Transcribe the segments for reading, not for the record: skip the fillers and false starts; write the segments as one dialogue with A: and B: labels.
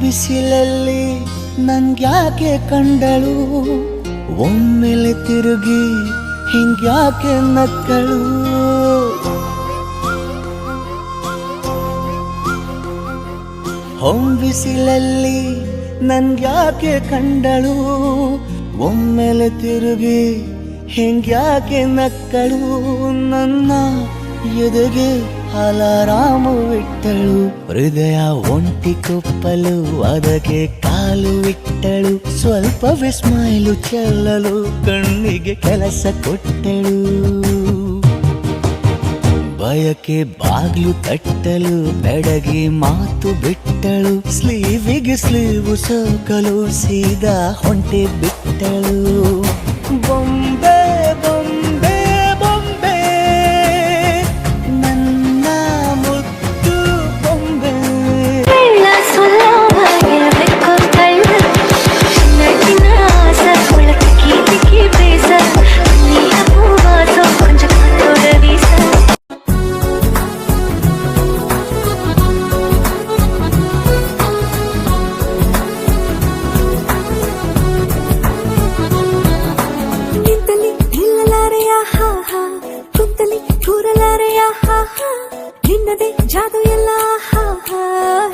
A: ಬಿಸಿಲಲ್ಲಿ ನನ್ಗ್ಯಾಕೆ ಕಂಡಳು, ಒಮ್ಮೆಲೆ ತಿರುಗಿ ಹಿಂಗ್ಯಾಕೆ ನಕ್ಕಳು. ಬಿಸಿಲಲ್ಲಿ ನನ್ಗ್ಯಾಕೆ ಕಂಡಳು, ಒಮ್ಮೆಲೆ ತಿರುಗಿ ಹಿಂಗ್ಯಾಕೆ ನಕ್ಕಳು. ನನ್ನ ಎದೆಗೆ ಅಲಾರಾಮು ಇಟ್ಟಳು, ಹೃದಯ ಒಂಟಿ ಕೊಪ್ಪಲು ಅದಕ್ಕೆ ಕಾಲು ಇಟ್ಟಳು. ಸ್ವಲ್ಪ ಸ್ಮೈಲು ಚೆಲ್ಲಲು ಕಣ್ಣಿಗೆ ಕೆಲಸ ಕೊಟ್ಟಳು, ಬಯಕೆ ಬಾಗ್ಲು ತಟ್ಟಲು ಬೆಡಗಿ ಮಾತು ಬಿಟ್ಟಳು. ಸ್ಲೀವಿಗೆ ಸ್ಲೀವು ಸೋಕಲು ಸೀದಾ ಹೊಂಟೆ ಬಿಟ್ಟಳು. ಬೊಂಬೆ ಬೊಂಬೆ ಬೊಂಬೆ ನನ್ನ ಮುದ್ದು ಬೊಂಬೆ.
B: ನಿನ್ನದೇ ಜಾದು ಎಲ್ಲ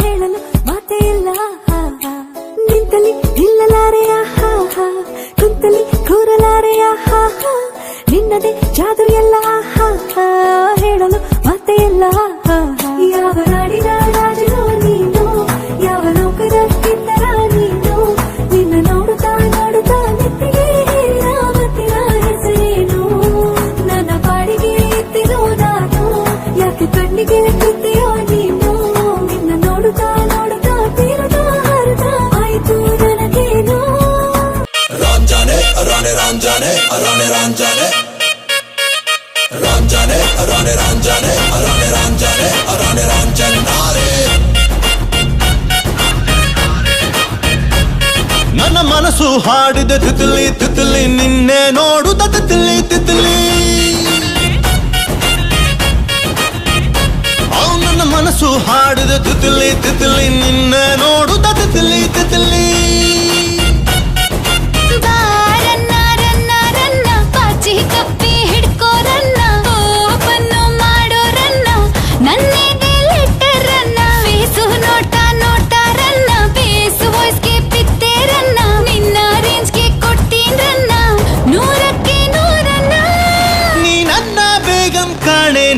B: ಹೇಳಲು ಮಾತೆ ಇಲ್ಲ. ನಿಂತಲಿ ನಿಲ್ಲಲಾರೆಯ ಕುಂತಲಿ ಕೂರಲಾರೆಯ ನಿನ್ನದೇ ಜಾದು ಎಲ್ಲ ಹೇಳಲು ಮಾತೆ ಇಲ್ಲ. ಯಾವ ನಾಡಿನ ರಾಜನೋ ನೀನು, ಯಾವ ಲೋಕದ ಕಿನ್ನರ ನೀನು, ನಿನ್ನ ನೋಡುತ್ತಾ ನೋಡುತ್ತಾ ನೆತ್ತಿಗೆ ಮತ್ತಿನ ಹೆಸರೇನು. ನನ್ನ ಬಾಡಿಗೆ ಎತ್ತಿನೋ ನಾನು, ಯಾಕೆ ಕಣ್ಣಿಗೆ ಎತ್ತಿದೆಯೋ ನೀನು. ನಿನ್ನ ನೋಡುತ್ತಾ ನೋಡುತ್ತಾ ತೀರದ ಹರಿದ ಆಯ್ತು ನನಗೇನು.
C: ರಾಂಜಾನೆ ರಾಣೆ ರಾಂಜಾನೆ ರಾಣೆ ರಾಂಜಾನೆ ರಾಂಜಾನೆ ರಾಣೆ ರಾಂಜಾನೆ ರಾಣೆ ರಾಂಜಾನೆ ರಾಣೆ ರಾಂಜನ್ನಾರೆ. ನನ್ನ ಮನಸ್ಸು ಹಾಡಿದ ತಿತಿಲಿ ತಿತಿಲಿ ನಿನ್ನೆ ನೋಡುತ್ತ ತಿತಿಲಿ ತಿತಿಲಿ. ನನ್ನ ಮನಸ್ಸು ಹಾಡಿದ ತಿತಿಲಿ ತಿತಿಲಿ ನಿನ್ನೆ ನೋಡುತ್ತ ತಿತಿಲಿ ತಿತಿಲಿ.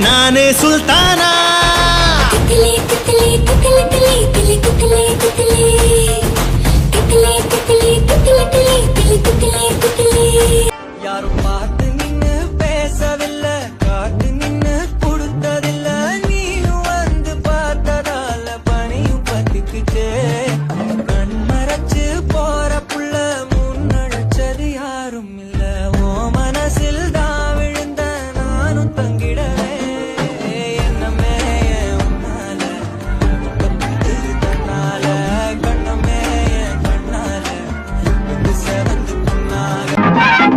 C: ನಾನೇ ಸುಲ್ತಾನ.
B: ತಿತಿಲಿ ತಿತಿಲಿ ತಿತಿಲಿ ತಿಲಿ ತಿಲಿ ತಿತಿಲಿ ತಿತಿಲಿ ತಿತಿಲಿ ತಿತಿಲಿ ತಿತಿಲಿ ತಿಲಿ ತಿಲಿ ತಿತಿಲಿ ತಿತಿಲಿ.
A: ಯಾರು ಮಾತು ನಿನ್ನ பேசவில்ல, காட்டு நின்னு கொடுத்ததில்ல, நீயும் வந்து பார்த்ததால பணியும் பத்திக்கிட்டே. கண் மறைச்சு போற புள்ள முன்னழைச்சது யாரும் இல்ல, ஓ மனசில் தான் விழுந்த நானும் தங்கிடவே.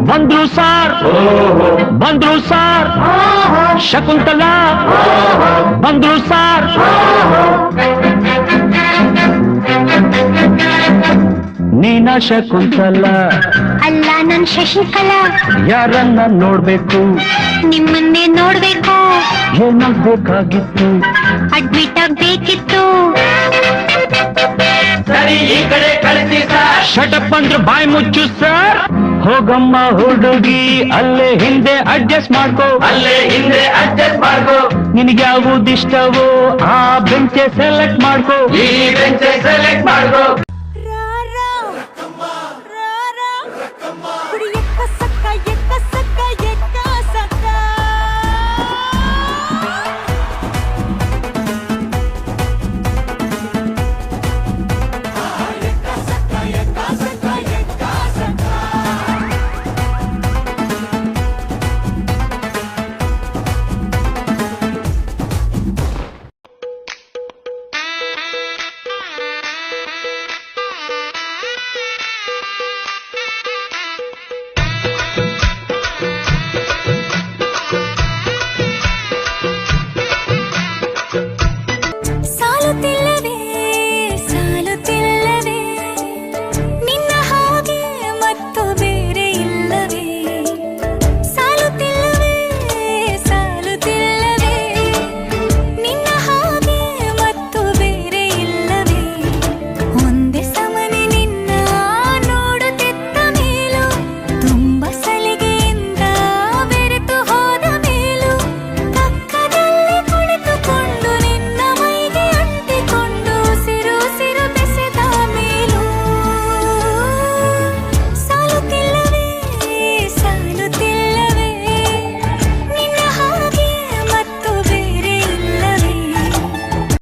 D: ಬಂದ್ರು ಸಾರ್ ಬಂದ್ರು ಸಾರ್ ಶಕುಂತಲಾ ಬಂದ್ರು ಸಾರ್. ನೀನ ಶಕುಂತಲ
B: ಅಲ್ಲ ನನ್ ಶಶಿಕಲಾ.
D: ಯಾರನ್ನ ನೋಡ್ಬೇಕು,
B: ನಿಮ್ಮನ್ನೇ ನೋಡ್ಬೇಕು.
D: ಏನಾಗ್ಬೇಕಾಗಿತ್ತು,
B: ಅಡ್ಮಿಟ್ ಆಗ್ಬೇಕಿತ್ತು.
D: ಸರಿ ಈ ಕಡೆ ಕಳಿಸಿ ಸರ್. ಶಟಪ್ ಅಂದ್ರು ಬಾಯಿ ಮುಚ್ಚು ಸರ್. ಹೋಗಮ್ಮ ಹುಡುಗಿ ಅಲ್ಲೇ ಹಿಂದೆ ಅಡ್ಜಸ್ಟ್ ಮಾಡ್ಕೋ, ಅಲ್ಲೇ ಹಿಂದೆ ಅಡ್ಜಸ್ಟ್ ಮಾಡ್ಕೋ. ನಿನಗೆ ಯಾವುದಿಷ್ಟವೋ ಆ ಬೆಂಚೆ ಸೆಲೆಕ್ಟ್ ಮಾಡ್ಕೋ, ಈ ಬೆಂಚೆ ಸೆಲೆಕ್ಟ್ ಮಾಡ್ಕೋ.